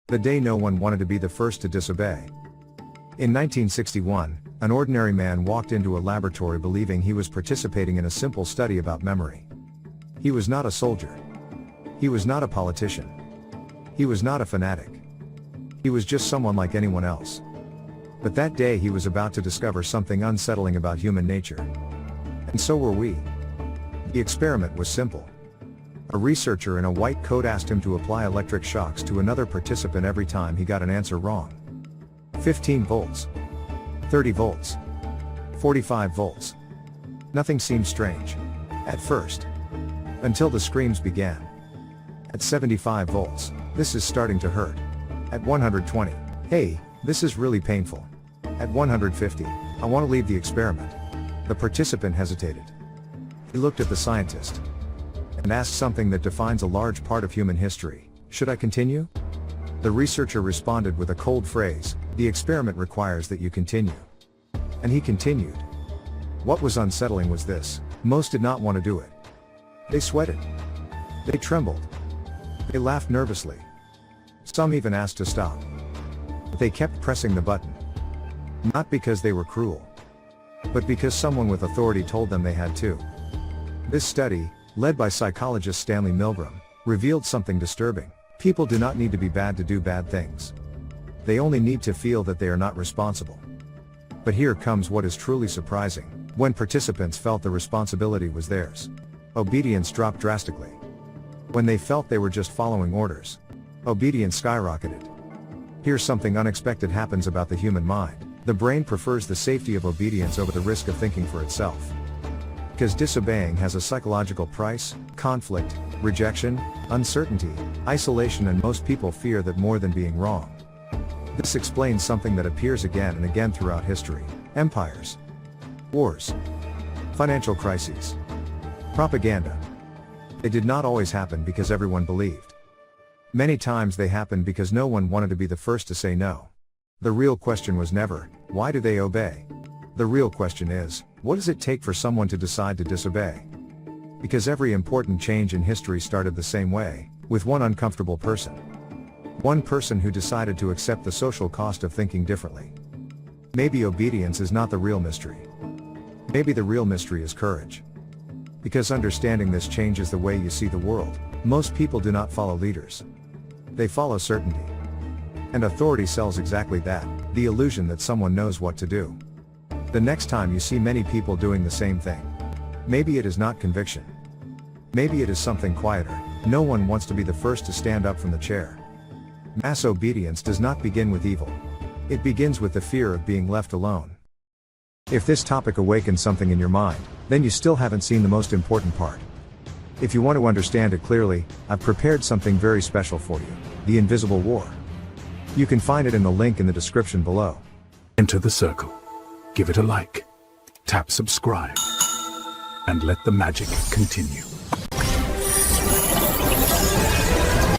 The day no one wanted to be the first to disobey. In 1961, an ordinary man walked into a laboratory believing he was participating in a simple study about memory. He was not a soldier. He was not a politician. He was not a fanatic. He was just someone like anyone else. But that day he was about to discover something unsettling about human nature. And so were we. The experiment was simple. A researcher in a white coat asked him to apply electric shocks to another participant every time he got an answer wrong. 15 volts. 30 volts. 45 volts. Nothing seemed strange. At first. Until the screams began. At 75 volts, this is starting to hurt. At 120, hey, this is really painful. At 150, I want to leave the experiment. The participant hesitated. He looked at the scientist and asked something that defines a large part of human history. Should I continue? The researcher responded with a cold phrase, the experiment requires that you continue. And he continued. What was unsettling was this: most did not want to do it. They sweated. They trembled. They laughed nervously. Some even asked to stop. But they kept pressing the button. Not because they were cruel, but because someone with authority told them they had to. This study, led by psychologist Stanley Milgram, revealed something disturbing. People do not need to be bad to do bad things. They only need to feel that they are not responsible. But here comes what is truly surprising. When participants felt the responsibility was theirs, obedience dropped drastically. When they felt they were just following orders, obedience skyrocketed. Here's something unexpected happens about the human mind. The brain prefers the safety of obedience over the risk of thinking for itself. Because disobeying has a psychological price: conflict, rejection, uncertainty, isolation, and most people fear that more than being wrong. This explains something that appears again and again throughout history: empires, wars, financial crises, propaganda. They did not always happen because everyone believed. Many times they happened because no one wanted to be the first to say no. The real question was never, why do they obey? The real question is, what does it take for someone to decide to disobey? Because every important change in history started the same way, with one uncomfortable person. One person who decided to accept the social cost of thinking differently. Maybe obedience is not the real mystery. Maybe the real mystery is courage. Because understanding this changes the way you see the world. Most people do not follow leaders. They follow certainty. And authority sells exactly that, the illusion that someone knows what to do. The next time you see many people doing the same thing, maybe it is not conviction. Maybe it is something quieter. No one wants to be the first to stand up from the chair. Mass obedience does not begin with evil. It begins with the fear of being left alone. If this topic awakens something in your mind, then you still haven't seen the most important part. If you want to understand it clearly, I've prepared something very special for you: The Invisible War. You can find it in the link in the description below. Enter the circle, give it a like, tap subscribe, and let the magic continue.